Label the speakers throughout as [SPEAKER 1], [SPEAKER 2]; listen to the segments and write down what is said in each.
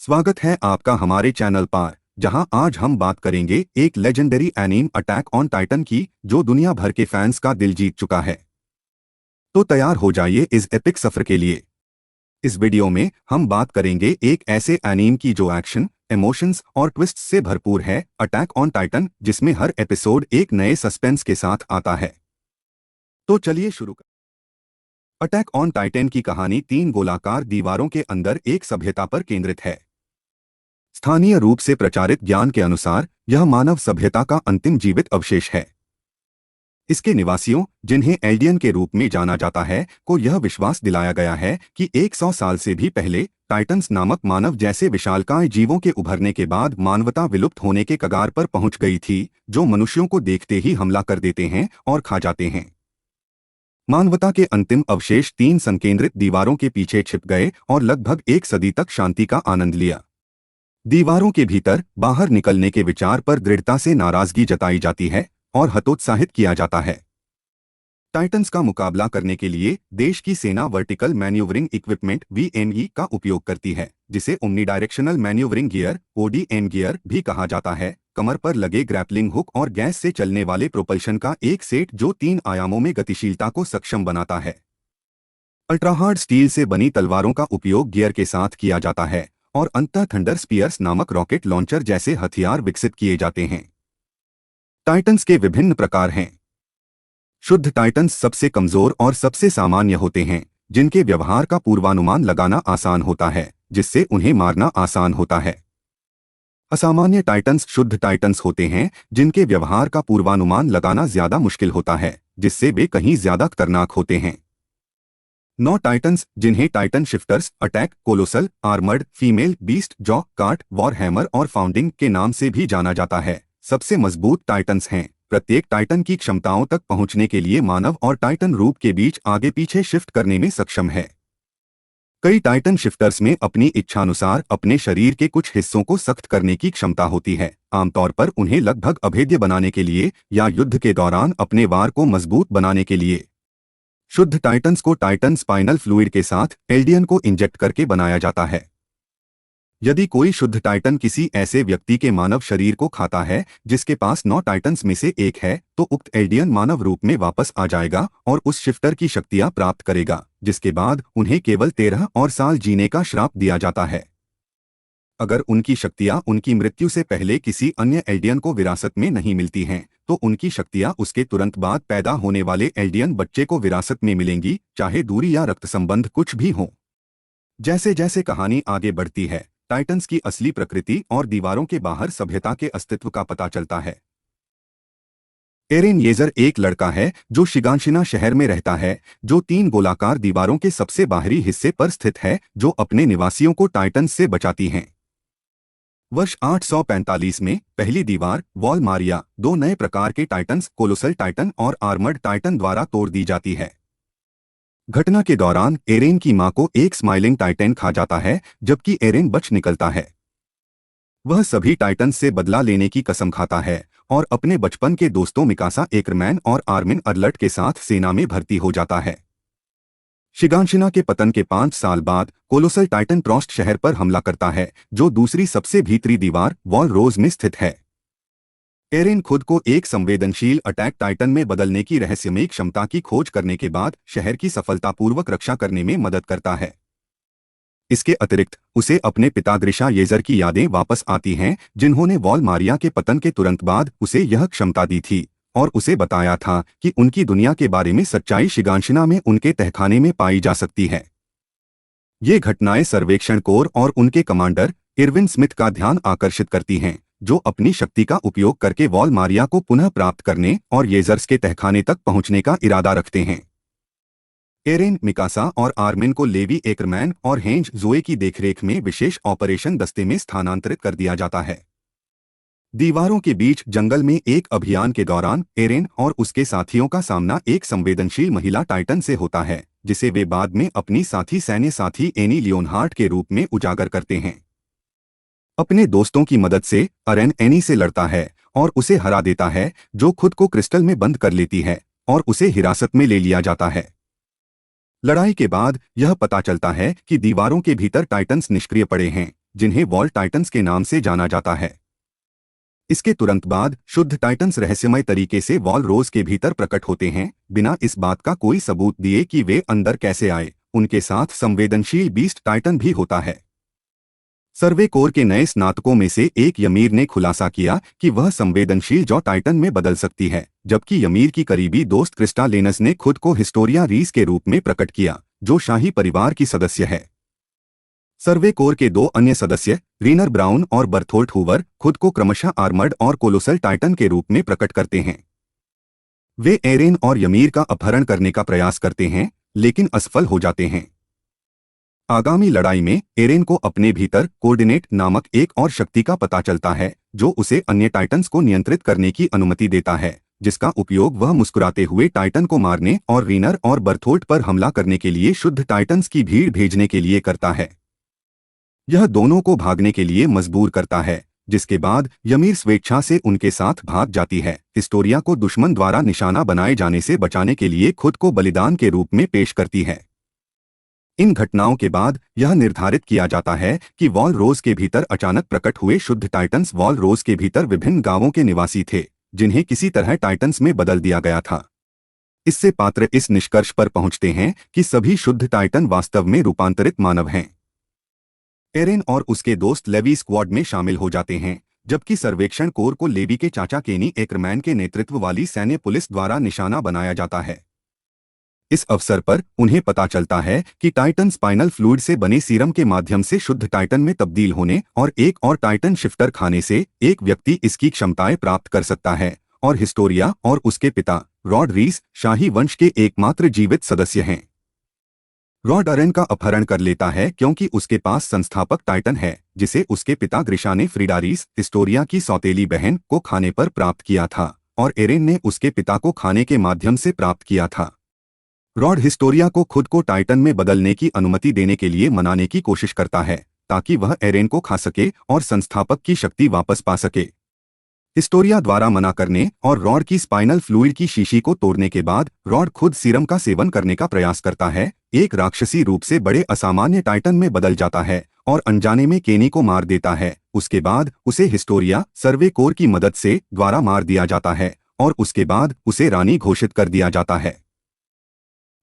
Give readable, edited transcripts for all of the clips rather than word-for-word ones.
[SPEAKER 1] स्वागत है आपका हमारे चैनल पर, जहां आज हम बात करेंगे एक legendary anime attack on Titan की, जो दुनिया भर के फैंस का दिल जीत चुका है। तो तैयार हो जाइए इस एपिक सफर के लिए। इस वीडियो में हम बात करेंगे एक ऐसे एनीम की जो एक्शन, इमोशंस और ट्विस्ट से भरपूर है, अटैक ऑन टाइटन, जिसमें हर एपिसोड एक नए सस्पेंस के साथ आता है। तो चलिए शुरू कर। अटैक ऑन टाइटन की कहानी तीन गोलाकार दीवारों के अंदर एक सभ्यता पर केंद्रित है। स्थानीय रूप से प्रचारित ज्ञान के अनुसार यह मानव सभ्यता का अंतिम जीवित अवशेष है। इसके निवासियों, जिन्हें एल्डियन के रूप में जाना जाता है, को यह विश्वास दिलाया गया है कि 100 साल से भी पहले टाइटन्स नामक मानव जैसे विशालकाय जीवों के उभरने के बाद मानवता विलुप्त होने के कगार पर पहुंच गई थी, जो मनुष्यों को देखते ही हमला कर देते हैं और खा जाते हैं। मानवता के अंतिम अवशेष तीन संकेंद्रित दीवारों के पीछे छिप गए और लगभग एक सदी तक शांति का आनंद लिया। दीवारों के भीतर बाहर निकलने के विचार पर दृढ़ता से नाराजगी जताई जाती है और हतोत्साहित किया जाता है। टाइटन्स का मुकाबला करने के लिए देश की सेना वर्टिकल मैन्यूवरिंग इक्विपमेंट (VME) का उपयोग करती है, जिसे omni directional manoeuvring gear (ODM) gear भी कहा जाता है। कमर पर लगे ग्रैपलिंग हुक और गैस से चलने वाले प्रोपल्शन का एक सेट जो 3 आयामों में गतिशीलता को सक्षम बनाता है। अल्ट्राहार्ड स्टील से बनी तलवारों का उपयोग गियर के साथ किया जाता है और अंततः थंडर स्पीयर्स नामक रॉकेट लॉन्चर जैसे हथियार विकसित किए जाते हैं। टाइटन्स के विभिन्न प्रकार हैं। शुद्ध टाइटन्स सबसे कमजोर और सबसे सामान्य होते हैं, जिनके व्यवहार का पूर्वानुमान लगाना आसान होता है, जिससे उन्हें मारना आसान होता है। असामान्य टाइटन्स शुद्ध टाइटन्स होते हैं, जिनके व्यवहार का पूर्वानुमान लगाना ज्यादा मुश्किल होता है, जिससे वे कहीं ज्यादा खतरनाक होते हैं। 9 टाइटन्स, जिन्हें Titan shifters, attack, colossal, armoured, female beast, jaw, cart, war hammer और फाउंडिंग के नाम से भी जाना जाता है, सबसे मजबूत टाइटन्स हैं। प्रत्येक टाइटन की क्षमताओं तक पहुंचने के लिए मानव और टाइटन रूप के बीच आगे पीछे शिफ्ट करने में सक्षम है। कई टाइटन शिफ्टर्स में अपनी इच्छानुसार अपने शरीर के कुछ हिस्सों को सख्त करने की क्षमता होती है, आमतौर पर उन्हें लगभग अभेद्य बनाने के लिए या युद्ध के दौरान अपने वार को मजबूत बनाने के लिए। शुद्ध टाइटन्स को टाइटन स्पाइनल फ्लूइड के साथ एल्डियन को इंजेक्ट करके बनाया जाता है। यदि कोई शुद्ध टाइटन किसी ऐसे व्यक्ति के मानव शरीर को खाता है जिसके पास 9 टाइटन्स में से एक है, तो उक्त एल्डियन मानव रूप में वापस आ जाएगा और उस शिफ्टर की शक्तियां प्राप्त करेगा, जिसके बाद उन्हें केवल 13 और साल जीने का श्राप दिया जाता है। अगर उनकी शक्तियां उनकी मृत्यु से पहले किसी अन्य एल्डियन को विरासत में नहीं मिलती हैं, तो उनकी शक्तियां उसके तुरंत बाद पैदा होने वाले एल्डियन बच्चे को विरासत में मिलेंगी, चाहे दूरी या रक्त संबंध कुछ भी हो। जैसे जैसे कहानी आगे बढ़ती है, टाइटन्स की असली प्रकृति और दीवारों के बाहर सभ्यता के अस्तित्व का पता चलता है। एरेन येजर एक लड़का है जो शिगांशिना शहर में रहता है, जो 3 गोलाकार दीवारों के सबसे बाहरी हिस्से पर स्थित है, जो अपने निवासियों को टाइटन्स से बचाती हैं। वर्ष 845 में पहली दीवार, वॉल मारिया, 2 नए प्रकार के टाइटन्स, कोलोसल टाइटन और आर्मर्ड टाइटन द्वारा तोड़ दी जाती है। घटना के दौरान एरेन की मां को एक स्माइलिंग टाइटन खा जाता है, जबकि एरेन बच निकलता है। वह सभी टाइटन से बदला लेने की कसम खाता है और अपने बचपन के दोस्तों मिकासा एकरमैन और आर्मिन अर्लट के साथ सेना में भर्ती हो जाता है। शिगांशिना के पतन के 5 साल बाद कोलोसल टाइटन प्रोस्ट शहर पर हमला करता है, जो दूसरी सबसे भीतरी दीवार, वॉल रोज में स्थित है। एरेन खुद को एक संवेदनशील अटैक टाइटन में बदलने की रहस्यमयी क्षमता की खोज करने के बाद शहर की सफलतापूर्वक रक्षा करने में मदद करता है। इसके अतिरिक्त उसे अपने पिता ग्रिशा येजर की यादें वापस आती हैं, जिन्होंने वॉल मारिया के पतन के तुरंत बाद उसे यह क्षमता दी थी और उसे बताया था कि उनकी दुनिया के बारे में सच्चाई शिगांशिना में उनके तहखाने में पाई जा सकती है। ये घटनाएं सर्वेक्षण कोर और उनके कमांडर इरविन स्मिथ का ध्यान आकर्षित करती हैं, जो अपनी शक्ति का उपयोग करके वॉल मारिया को पुनः प्राप्त करने और येजर्स के तहखाने तक पहुंचने का इरादा रखते हैं। एरेन, मिकासा और आर्मिन को लेवी एकरमैन और हेंज जोए की देखरेख में विशेष ऑपरेशन दस्ते में स्थानांतरित कर दिया जाता है। दीवारों के बीच जंगल में एक अभियान के दौरान एरेन और उसके साथियों का सामना एक संवेदनशील महिला टाइटन से होता है, जिसे वे बाद में अपनी साथी सैन्य साथी एनी लियोनहार्ट के रूप में उजागर करते हैं। अपने दोस्तों की मदद से अरेन एनी से लड़ता है और उसे हरा देता है, जो खुद को क्रिस्टल में बंद कर लेती है और उसे हिरासत में ले लिया जाता है। लड़ाई के बाद यह पता चलता है कि दीवारों के भीतर टाइटन्स निष्क्रिय पड़े हैं, जिन्हें वॉल टाइटन्स के नाम से जाना जाता है। इसके तुरंत बाद शुद्ध टाइटन्स रहस्यमय तरीके से वॉल रोज के भीतर प्रकट होते हैं, बिना इस बात का कोई सबूत दिए कि वे अंदर कैसे आए। उनके साथ संवेदनशील बीस्ट टाइटन भी होता है। सर्वे कोर के नए स्नातकों में से एक यमीर ने खुलासा किया कि वह संवेदनशील जॉ टाइटन में बदल सकती है, जबकि यमीर की करीबी दोस्त क्रिस्टा लेनस ने खुद को हिस्टोरिया रीस के रूप में प्रकट किया, जो शाही परिवार की सदस्य है। सर्वे कोर के दो अन्य सदस्य रीनर ब्राउन और बर्थोल्ट हूवर खुद को क्रमशः आर्मर्ड और कोलोसल टाइटन के रूप में प्रकट करते हैं। वे एरेन और यमीर का अपहरण करने का प्रयास करते हैं, लेकिन असफल हो जाते हैं। आगामी लड़ाई में एरेन को अपने भीतर कोऑर्डिनेट नामक एक और शक्ति का पता चलता है, जो उसे अन्य टाइटन्स को नियंत्रित करने की अनुमति देता है, जिसका उपयोग वह मुस्कुराते हुए टाइटन को मारने और रीनर और बर्थोल्ट पर हमला करने के लिए शुद्ध टाइटन्स की भीड़ भेजने के लिए करता है। यह दोनों को भागने के लिए मजबूर करता है, जिसके बाद यमीर स्वेच्छा से उनके साथ भाग जाती है। हिस्टोरिया को दुश्मन द्वारा निशाना बनाए जाने से बचाने के लिए खुद को बलिदान के रूप में पेश करती है। इन घटनाओं के बाद यह निर्धारित किया जाता है कि वॉल रोज के भीतर अचानक प्रकट हुए शुद्ध टाइटन्स वॉल रोज के भीतर विभिन्न गांवों के निवासी थे, जिन्हें किसी तरह टाइटन्स में बदल दिया गया था। इससे पात्र इस निष्कर्ष पर पहुंचते हैं कि सभी शुद्ध टाइटन वास्तव में रूपांतरित मानव हैं। एरेन और उसके दोस्त लेवी स्क्वाड में शामिल हो जाते हैं, जबकि सर्वेक्षण कोर को लेवी के चाचा केनी एकरमैन के नेतृत्व वाली सैन्य पुलिस द्वारा निशाना बनाया जाता है। इस अवसर पर उन्हें पता चलता है कि टाइटन स्पाइनल फ्लूइड से बने सीरम के माध्यम से शुद्ध टाइटन में तब्दील होने और एक और टाइटन शिफ्टर खाने से एक व्यक्ति इसकी क्षमताएं प्राप्त कर सकता है, और हिस्टोरिया और उसके पिता रॉड रीस शाही वंश के एकमात्र जीवित सदस्य हैं। रॉड एरेन का अपहरण कर लेता है क्योंकि उसके पास संस्थापक टाइटन है, जिसे उसके पिता ग्रिशा ने फ्रीडा रीस हिस्टोरिया की सौतेली बहन को खाने पर प्राप्त किया था, और एरेन ने उसके पिता को खाने के माध्यम से प्राप्त किया था। रॉड हिस्टोरिया को खुद को टाइटन में बदलने की अनुमति देने के लिए मनाने की कोशिश करता है, ताकि वह एरेन को खा सके और संस्थापक की शक्ति वापस पा सके। हिस्टोरिया द्वारा मना करने और रॉड की स्पाइनल फ्लूइड की शीशी को तोड़ने के बाद रॉड खुद सीरम का सेवन करने का प्रयास करता है, एक राक्षसी रूप से बड़े असामान्य टाइटन में बदल जाता है और अनजाने में केनी को मार देता है। उसके बाद उसे हिस्टोरिया सर्वे कोर की मदद से द्वारा मार दिया जाता है और उसके बाद उसे रानी घोषित कर दिया जाता है।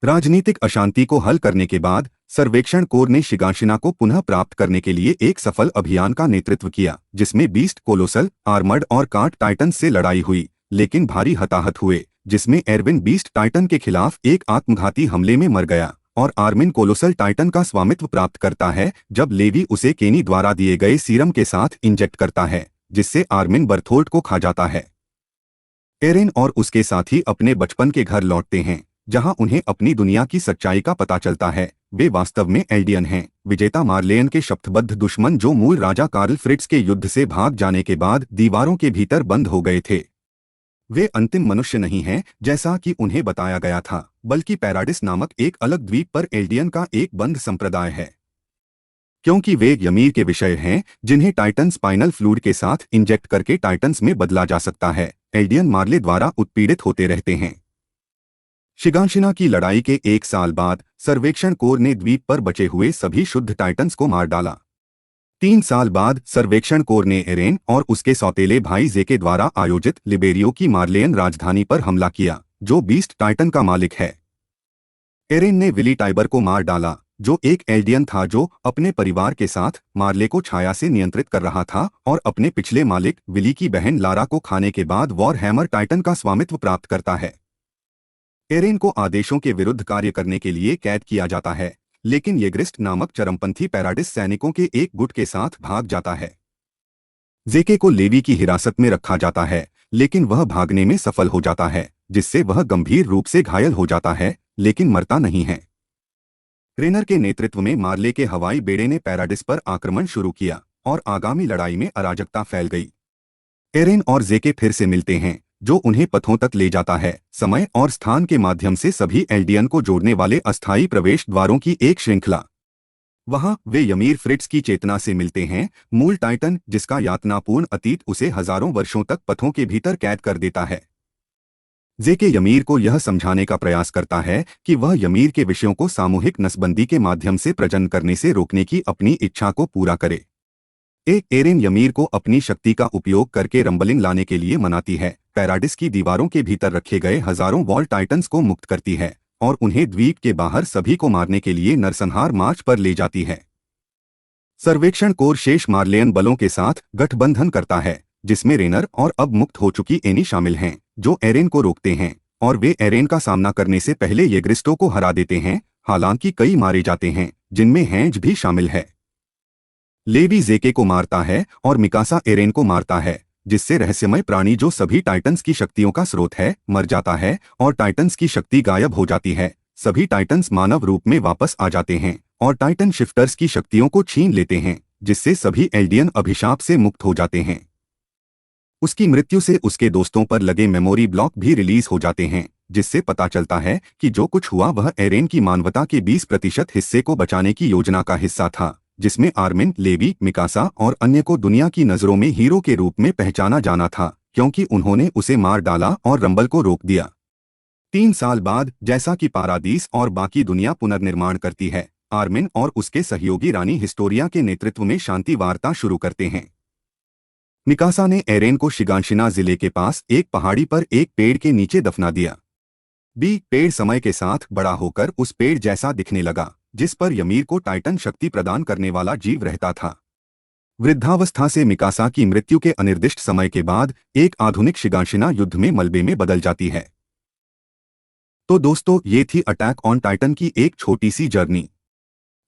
[SPEAKER 1] राजनीतिक अशांति को हल करने के बाद सर्वेक्षण कोर ने शिगाशिना को पुनः प्राप्त करने के लिए एक सफल अभियान का नेतृत्व किया, जिसमें बीस्ट कोलोसल आर्मर्ड और कार्ट टाइटन से लड़ाई हुई, लेकिन भारी हताहत हुए, जिसमें एरविन बीस्ट टाइटन के खिलाफ एक आत्मघाती हमले में मर गया और आर्मिन कोलोसल टाइटन का स्वामित्व प्राप्त करता है जब लेवी उसे केनी द्वारा दिए गए सीरम के साथ इंजेक्ट करता है, जिससे आर्मिन बर्थोल्ट को खा जाता है। एरेन और उसके साथी अपने बचपन के घर लौटते हैं, जहां उन्हें अपनी दुनिया की सच्चाई का पता चलता है। वे वास्तव में एल्डियन हैं, विजेता मार्लेयन के शब्दबद्ध दुश्मन जो मूल राजा कार्ल फ्रिट्ज के युद्ध से भाग जाने के बाद दीवारों के भीतर बंद हो गए थे। वे अंतिम मनुष्य नहीं हैं जैसा कि उन्हें बताया गया था, बल्कि पैराडिस नामक एक अलग द्वीप पर एल्डियन का एक बंद संप्रदाय है। क्योंकि वे यमीर के विषय हैं जिन्हें टाइटन स्पाइनल फ्लूइड के साथ इंजेक्ट करके टाइटन्स में बदला जा सकता है, एल्डियन मार्ले द्वारा उत्पीड़ित होते रहते हैं। शिगाशिना की लड़ाई के 1 साल बाद सर्वेक्षण कोर ने द्वीप पर बचे हुए सभी शुद्ध टाइटन्स को मार डाला। 3 साल बाद सर्वेक्षण कोर ने एरेन और उसके सौतेले भाई जेके द्वारा आयोजित लिबेरियो की मार्लेयन राजधानी पर हमला किया, जो बीस्ट टाइटन का मालिक है। एरेन ने विली टाइबर को मार डाला, जो एक एल्डियन था जो अपने परिवार के साथ मार्ले को छाया से नियंत्रित कर रहा था और अपने पिछले मालिक विली की बहन लारा को खाने के बाद वॉर हैमर टाइटन का स्वामित्व प्राप्त करता है। एरेन को आदेशों के विरुद्ध कार्य करने के लिए कैद किया जाता है, लेकिन येग्रिस्ट नामक चरमपंथी पैराडिस सैनिकों के एक गुट के साथ भाग जाता है। जेके को लेवी की हिरासत में रखा जाता है, लेकिन वह भागने में सफल हो जाता है, जिससे वह गंभीर रूप से घायल हो जाता है, लेकिन मरता नहीं है। रेनर के नेतृत्व में मार्ले के हवाई बेड़े ने पैराडिस पर आक्रमण शुरू किया और आगामी लड़ाई में अराजकता फैल गई। एरेन और जेके फिर से मिलते हैं, जो उन्हें पथों तक ले जाता है, समय और स्थान के माध्यम से सभी एल्डियन को जोड़ने वाले अस्थायी प्रवेश द्वारों की एक श्रृंखला। वहां वे यमीर फ्रिट्ज की चेतना से मिलते हैं, मूल टाइटन जिसका यातनापूर्ण अतीत उसे हजारों वर्षों तक पथों के भीतर कैद कर देता है। जेके यमीर को यह समझाने का प्रयास करता है कि वह यमीर के विषयों को सामूहिक नसबंदी के माध्यम से प्रजनन करने से रोकने की अपनी इच्छा को पूरा करे। एरेन ymir को अपनी शक्ति का उपयोग करके रंबलिंग लाने के लिए मनाती है, पैराडिस की दीवारों के भीतर रखे गए हजारों वॉल टाइटन्स को मुक्त करती है और उन्हें द्वीप के बाहर सभी को मारने के लिए नरसंहार मार्च पर ले जाती है। सर्वेक्षण कोर शेष मार्लेयन बलों के साथ गठबंधन करता है, जिसमें रेनर और अब मुक्त हो चुकी एनी शामिल हैं, जो एरेन को रोकते हैं और वे एरेन का सामना करने से पहले येग्रिस्टो को हरा देते हैं। हालांकि कई मारे जाते हैं, जिनमें हैंज भी शामिल है। लेवी जेके को मारता है और मिकासा एरेन को मारता है, जिससे रहस्यमय प्राणी जो सभी टाइटन्स की शक्तियों का स्रोत है मर जाता है और टाइटन्स की शक्ति गायब हो जाती है। सभी टाइटन्स मानव रूप में वापस आ जाते हैं और टाइटन शिफ्टर्स की शक्तियों को छीन लेते हैं, जिससे सभी एल्डियन अभिशाप से मुक्त हो जाते हैं। उसकी मृत्यु से उसके दोस्तों पर लगे मेमोरी ब्लॉक भी रिलीज हो जाते हैं, जिससे पता चलता है कि जो कुछ हुआ वह एरेन की मानवता के 20% हिस्से को बचाने की योजना का हिस्सा था, जिसमें आर्मिन, लेवी, मिकासा और अन्य को दुनिया की नजरों में हीरो के रूप में पहचाना जाना था, क्योंकि उन्होंने उसे मार डाला और रंबल को रोक दिया। 3 साल बाद, जैसा कि पारादीस और बाकी दुनिया पुनर्निर्माण करती है, आर्मिन और उसके सहयोगी रानी हिस्टोरिया के नेतृत्व में शांति वार्ता शुरू करते हैं। मिकासा ने एरेन को शिगांशिना जिले के पास एक पहाड़ी पर एक पेड़ के नीचे दफना दिया। पेड़ समय के साथ बड़ा होकर उस पेड़ जैसा दिखने लगा, जिस पर ymir को टाइटन शक्ति प्रदान करने वाला जीव रहता था। वृद्धावस्था से मिकासा की मृत्यु के अनिर्दिष्ट समय के बाद एक आधुनिक शिगांशिना युद्ध में मलबे में बदल जाती है। तो दोस्तों, ये थी अटैक ऑन टाइटन की एक छोटी सी जर्नी।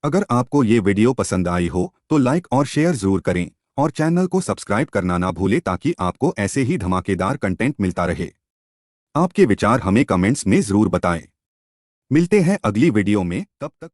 [SPEAKER 1] अगर आपको ये वीडियो पसंद आई हो तो लाइक और शेयर जरूर करें और चैनल को सब्सक्राइब करना ना भूलें, ताकि आपको ऐसे ही धमाकेदार कंटेंट मिलता रहे। आपके विचार हमें कमेंट्स में जरूर बताएं। मिलते हैं अगली वीडियो में, तब तक